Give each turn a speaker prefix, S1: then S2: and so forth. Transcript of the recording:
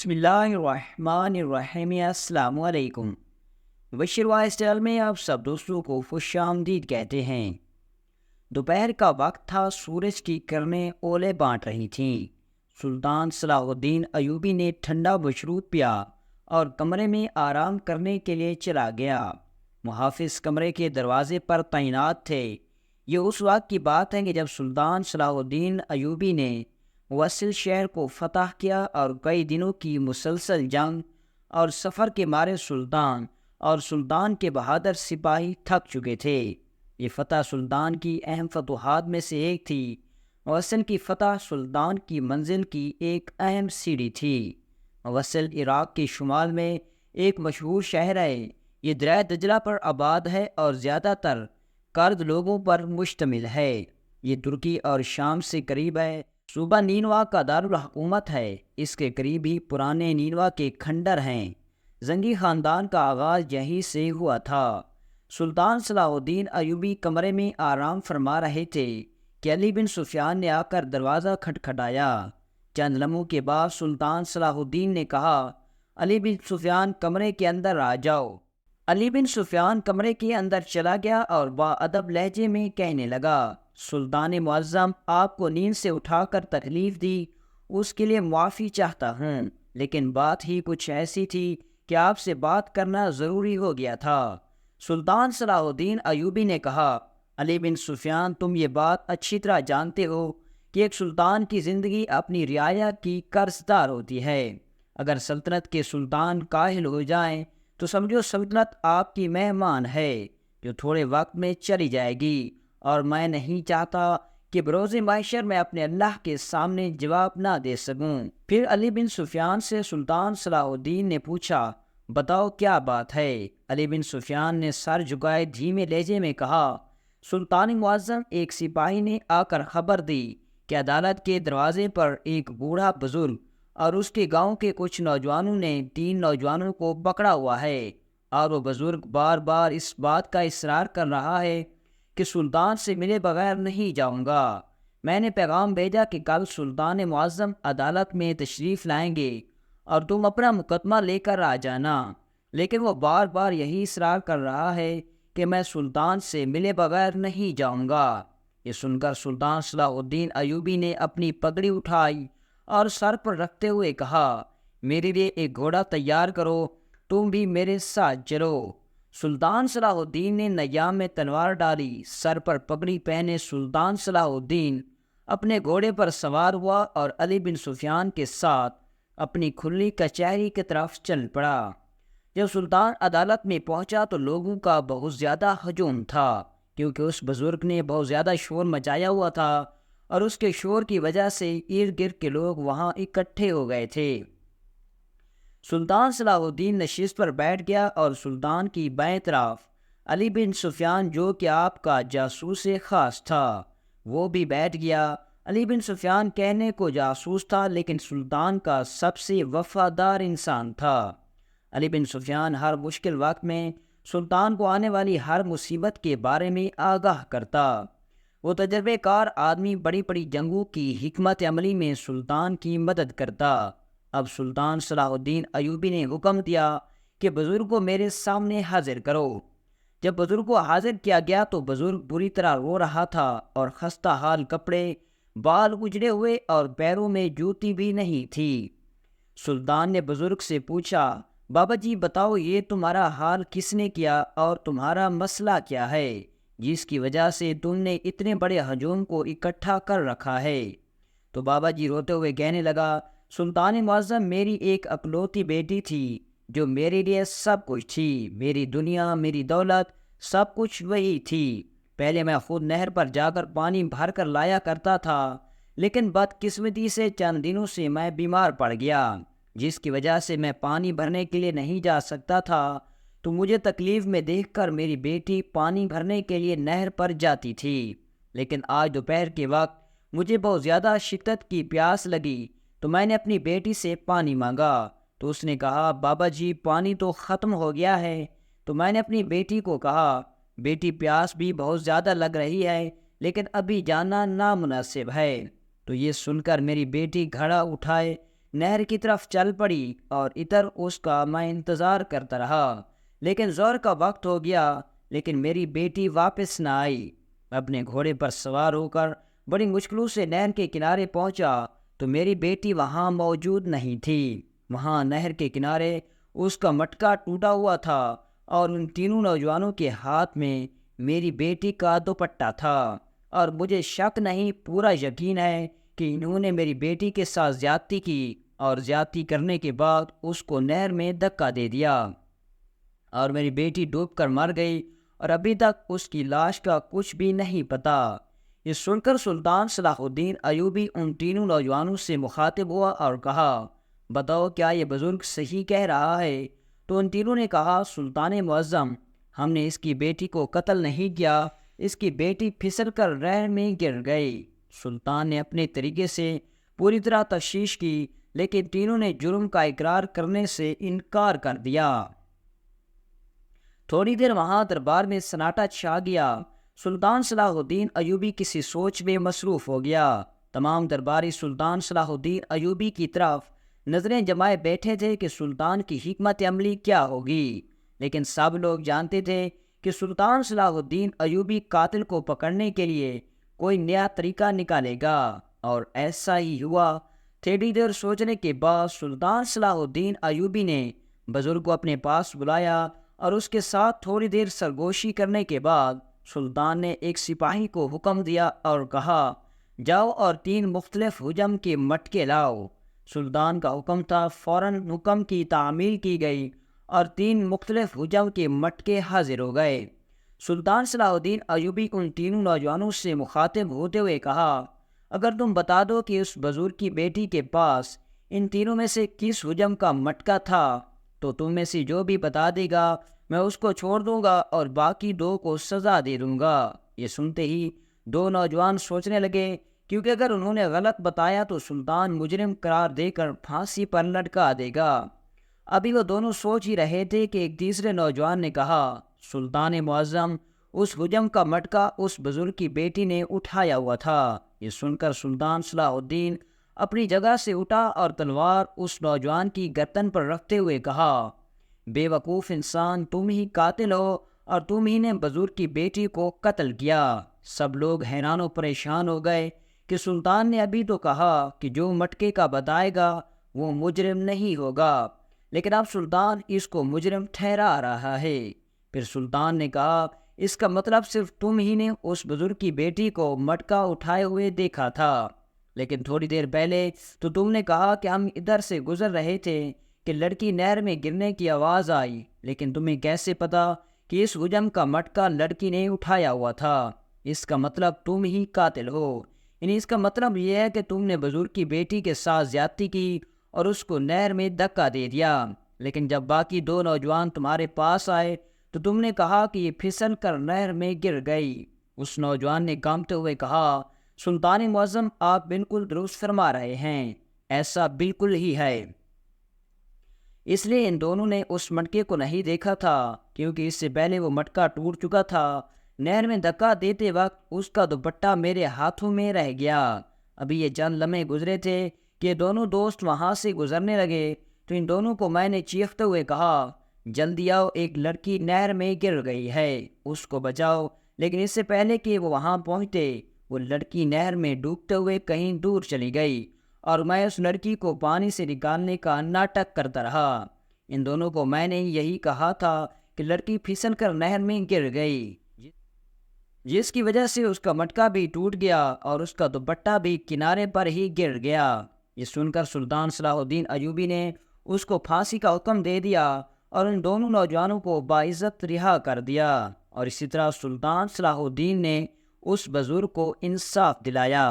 S1: بسم اللہ الرحمن الرحیم۔ السلام علیکم۔ بشیر وائس چینل میں آپ سب دوستوں کو خوش آمدید کہتے ہیں۔ دوپہر کا وقت تھا، سورج کی کرنیں اولے بانٹ رہی تھیں۔ سلطان صلاح الدین ایوبی نے ٹھنڈا مشروب پیا اور کمرے میں آرام کرنے کے لیے چلا گیا۔ محافظ کمرے کے دروازے پر تعینات تھے۔ یہ اس وقت کی بات ہے کہ جب سلطان صلاح الدین ایوبی نے موصل شہر کو فتح کیا اور کئی دنوں کی مسلسل جنگ اور سفر کے مارے سلطان کے بہادر سپاہی تھک چکے تھے۔ یہ فتح سلطان کی اہم فتوحات میں سے ایک تھی۔ موصل کی فتح سلطان کی منزل کی ایک اہم سیڑھی تھی۔ موصل عراق کے شمال میں ایک مشہور شہر ہے۔ یہ دریائے دجلہ پر آباد ہے اور زیادہ تر کرد لوگوں پر مشتمل ہے۔ یہ ترکی اور شام سے قریب ہے۔ صوبہ نینوا کا دارالحکومت ہے۔ اس کے قریب ہی پرانے نینوا کے کھنڈر ہیں۔ زنگی خاندان کا آغاز یہیں سے ہوا تھا۔ سلطان صلاح الدین ایوبی کمرے میں آرام فرما رہے تھے کہ علی بن سفیان نے آ کر دروازہ کھٹکھٹایا۔ چند لمحوں کے بعد سلطان صلاح الدین نے کہا، علی بن سفیان کمرے کے اندر آ جاؤ۔ علی بن سفیان کمرے کے اندر چلا گیا اور باادب لہجے میں کہنے لگا، سلطان معظم، آپ کو نیند سے اٹھا کر تکلیف دی، اس کے لیے معافی چاہتا ہوں، لیکن بات ہی کچھ ایسی تھی کہ آپ سے بات کرنا ضروری ہو گیا تھا۔ سلطان صلاح الدین ایوبی نے کہا، علی بن سفیان، تم یہ بات اچھی طرح جانتے ہو کہ ایک سلطان کی زندگی اپنی رعایا کی قرض دار ہوتی ہے۔ اگر سلطنت کے سلطان کاہل ہو جائیں تو سمجھو سلطنت آپ کی مہمان ہے جو تھوڑے وقت میں چلی جائے گی، اور میں نہیں چاہتا کہ بروز محشر میں اپنے اللہ کے سامنے جواب نہ دے سکوں۔ پھر علی بن سفیان سے سلطان صلاح الدین نے پوچھا، بتاؤ کیا بات ہے؟ علی بن سفیان نے سر جھکائے دھیمے لہجے میں کہا، سلطان معظم، ایک سپاہی نے آ کر خبر دی کہ عدالت کے دروازے پر ایک بوڑھا بزرگ اور اس کے گاؤں کے کچھ نوجوانوں نے 3 نوجوانوں کو پکڑا ہوا ہے، اور وہ بزرگ بار بار اس بات کا اصرار کر رہا ہے کہ سلطان سے ملے بغیر نہیں جاؤں گا۔ میں نے پیغام بھیجا کہ کل سلطان معظم عدالت میں تشریف لائیں گے اور تم اپنا مقدمہ لے کر آ جانا، لیکن وہ بار بار یہی اصرار کر رہا ہے کہ میں سلطان سے ملے بغیر نہیں جاؤں گا۔ یہ سن کر سلطان صلاح الدین ایوبی نے اپنی پگڑی اٹھائی اور سر پر رکھتے ہوئے کہا، میرے لیے ایک گھوڑا تیار کرو، تم بھی میرے ساتھ چلو۔ سلطان صلاح الدین نے نیام میں تلوار ڈالی، سر پر پگڑی پہنے سلطان صلاح الدین اپنے گھوڑے پر سوار ہوا اور علی بن سفیان کے ساتھ اپنی کھلی کچہری کی طرف چل پڑا۔ جب سلطان عدالت میں پہنچا تو لوگوں کا بہت زیادہ ہجوم تھا، کیونکہ اس بزرگ نے بہت زیادہ شور مچایا ہوا تھا اور اس کے شور کی وجہ سے ارد گرد کے لوگ وہاں اکٹھے ہو گئے تھے۔ سلطان صلاح الدین نشست پر بیٹھ گیا اور سلطان کی بائیں طرف علی بن سفیان، جو کہ آپ کا جاسوس خاص تھا، وہ بھی بیٹھ گیا۔ علی بن سفیان کہنے کو جاسوس تھا، لیکن سلطان کا سب سے وفادار انسان تھا۔ علی بن سفیان ہر مشکل وقت میں سلطان کو آنے والی ہر مصیبت کے بارے میں آگاہ کرتا۔ وہ تجربے کار آدمی بڑی بڑی جنگوں کی حکمت عملی میں سلطان کی مدد کرتا۔ اب سلطان صلاح الدین ایوبی نے حکم دیا کہ بزرگ کو میرے سامنے حاضر کرو۔ جب بزرگ کو حاضر کیا گیا تو بزرگ بری طرح رو رہا تھا اور خستہ حال کپڑے، بال اجڑے ہوئے اور پیروں میں جوتی بھی نہیں تھی۔ سلطان نے بزرگ سے پوچھا، بابا جی بتاؤ، یہ تمہارا حال کس نے کیا اور تمہارا مسئلہ کیا ہے جس کی وجہ سے تم نے اتنے بڑے ہجوم کو اکٹھا کر رکھا ہے؟ تو بابا جی روتے ہوئے کہنے لگا، سلطان معظم، میری ایک اکلوتی بیٹی تھی جو میرے لیے سب کچھ تھی، میری دنیا، میری دولت، سب کچھ وہی تھی۔ پہلے میں خود نہر پر جا کر پانی بھر کر لایا کرتا تھا، لیکن بدقسمتی سے چند دنوں سے میں بیمار پڑ گیا، جس کی وجہ سے میں پانی بھرنے کے لیے نہیں جا سکتا تھا۔ تو مجھے تکلیف میں دیکھ کر میری بیٹی پانی بھرنے کے لیے نہر پر جاتی تھی، لیکن آج دوپہر کے وقت مجھے بہت زیادہ شدت کی پیاس لگی تو میں نے اپنی بیٹی سے پانی مانگا، تو اس نے کہا، بابا جی پانی تو ختم ہو گیا ہے۔ تو میں نے اپنی بیٹی کو کہا، بیٹی پیاس بھی بہت زیادہ لگ رہی ہے، لیکن ابھی جانا نامناسب ہے۔ تو یہ سن کر میری بیٹی گھڑا اٹھائے نہر کی طرف چل پڑی اور ادھر اس کا میں انتظار کرتا رہا، لیکن زور کا وقت ہو گیا لیکن میری بیٹی واپس نہ آئی۔ میں اپنے گھوڑے پر سوار ہو کر بڑی مشکلوں سے نہر کے کنارے پہنچا تو میری بیٹی وہاں موجود نہیں تھی۔ وہاں نہر کے کنارے اس کا مٹکا ٹوٹا ہوا تھا اور ان تینوں نوجوانوں کے ہاتھ میں میری بیٹی کا دوپٹہ تھا، اور مجھے شک نہیں، پورا یقین ہے کہ انہوں نے میری بیٹی کے ساتھ زیادتی کی اور زیادتی کرنے کے بعد اس کو نہر میں دھکا دے دیا اور میری بیٹی ڈوب کر مر گئی، اور ابھی تک اس کی لاش کا کچھ بھی نہیں پتا۔ یہ سن کر سلطان صلاح الدین ایوبی ان تینوں نوجوانوں سے مخاطب ہوا اور کہا، بتاؤ کیا یہ بزرگ صحیح کہہ رہا ہے؟ تو ان تینوں نے کہا، سلطان معظم، ہم نے اس کی بیٹی کو قتل نہیں کیا، اس کی بیٹی پھسل کر نہر میں گر گئی۔ سلطان نے اپنے طریقے سے پوری طرح تشیش کی، لیکن تینوں نے جرم کا اقرار کرنے سے انکار کر دیا۔ تھوڑی دیر وہاں دربار میں سناٹا چھا گیا۔ سلطان صلاح الدین ایوبی کسی سوچ میں مصروف ہو گیا۔ تمام درباری سلطان صلاح الدین ایوبی کی طرف نظریں جمائے بیٹھے تھے کہ سلطان کی حکمت عملی کیا ہوگی، لیکن سب لوگ جانتے تھے کہ سلطان صلاح الدین ایوبی قاتل کو پکڑنے کے لیے کوئی نیا طریقہ نکالے گا، اور ایسا ہی ہوا۔ تھوڑی دیر سوچنے کے بعد سلطان صلاح الدین ایوبی نے بزرگ کو اپنے پاس بلایا اور اس کے ساتھ تھوڑی دیر سرگوشی کرنے کے بعد سلطان نے ایک سپاہی کو حکم دیا اور کہا، جاؤ اور 3 مختلف حجم کے مٹکے لاؤ۔ سلطان کا حکم تھا، فوراً حکم کی تعمیل کی گئی اور 3 مختلف حجم کے مٹکے حاضر ہو گئے۔ سلطان صلاح الدین ایوبی ان تینوں نوجوانوں سے مخاطب ہوتے ہوئے کہا، اگر تم بتا دو کہ اس بزرگ کی بیٹی کے پاس ان تینوں میں سے کس حجم کا مٹکا تھا تو تم میں سے جو بھی بتا دے گا میں اس کو چھوڑ دوں گا اور باقی 2 کو سزا دے دوں گا۔ یہ سنتے ہی 2 نوجوان سوچنے لگے، کیونکہ اگر انہوں نے غلط بتایا تو سلطان مجرم قرار دے کر پھانسی پر لٹکا دے گا۔ ابھی وہ دونوں سوچ ہی رہے تھے کہ ایک تیسرے نوجوان نے کہا، سلطان معظم، اس حجم کا مٹکا اس بزرگ کی بیٹی نے اٹھایا ہوا تھا۔ یہ سن کر سلطان صلاح الدین اپنی جگہ سے اٹھا اور تلوار اس نوجوان کی گردن پر رکھتے ہوئے کہا، بے وقوف انسان، تم ہی قاتل ہو اور تم ہی نے بزرگ کی بیٹی کو قتل کیا۔ سب لوگ حیران و پریشان ہو گئے کہ سلطان نے ابھی تو کہا کہ جو مٹکے کا بتائے گا وہ مجرم نہیں ہوگا، لیکن اب سلطان اس کو مجرم ٹھہرا رہا ہے۔ پھر سلطان نے کہا، اس کا مطلب صرف تم ہی نے اس بزرگ کی بیٹی کو مٹکا اٹھائے ہوئے دیکھا تھا، لیکن تھوڑی دیر پہلے تو تم نے کہا کہ ہم ادھر سے گزر رہے تھے کہ لڑکی نہر میں گرنے کی آواز آئی، لیکن تمہیں کیسے پتا کہ اس حجم کا مٹکا لڑکی نے اٹھایا ہوا تھا؟ اس کا مطلب تم ہی قاتل ہو، یعنی اس کا مطلب یہ ہے کہ تم نے بزرگ کی بیٹی کے ساتھ زیادتی کی اور اس کو نہر میں دھکا دے دیا، لیکن جب باقی 2 نوجوان تمہارے پاس آئے تو تم نے کہا کہ یہ پھسل کر نہر میں گر گئی۔ اس نوجوان نے کانپتے ہوئے کہا، سلطان معظم، آپ بالکل درست فرما رہے ہیں، ایسا بالکل ہی ہے۔ اس لیے ان دونوں نے اس مٹکے کو نہیں دیکھا تھا، کیونکہ اس سے پہلے وہ مٹکا ٹوٹ چکا تھا۔ نہر میں دھکا دیتے وقت اس کا دوپٹہ میرے ہاتھوں میں رہ گیا۔ ابھی یہ چند لمحے گزرے تھے کہ دونوں دوست وہاں سے گزرنے لگے تو ان دونوں کو میں نے چیختے ہوئے کہا، جلدی آؤ، ایک لڑکی نہر میں گر گئی ہے، اس کو بچاؤ۔ لیکن اس سے پہلے کہ وہ وہاں پہنچتے وہ لڑکی نہر میں ڈوبتے ہوئے کہیں دور چلی گئی اور میں اس لڑکی کو پانی سے نکالنے کا ناٹک کرتا رہا۔ ان دونوں کو میں نے یہی کہا تھا کہ لڑکی پھسل کر نہر میں گر گئی، جس کی وجہ سے اس کا مٹکا بھی ٹوٹ گیا اور اس کا دوپٹہ بھی کنارے پر ہی گر گیا۔ یہ سن کر سلطان صلاح الدین ایوبی نے اس کو پھانسی کا حکم دے دیا اور ان دونوں نوجوانوں کو باعزت رہا کر دیا، اور اسی طرح سلطان صلاح الدین نے اس بزرگ کو انصاف دلایا۔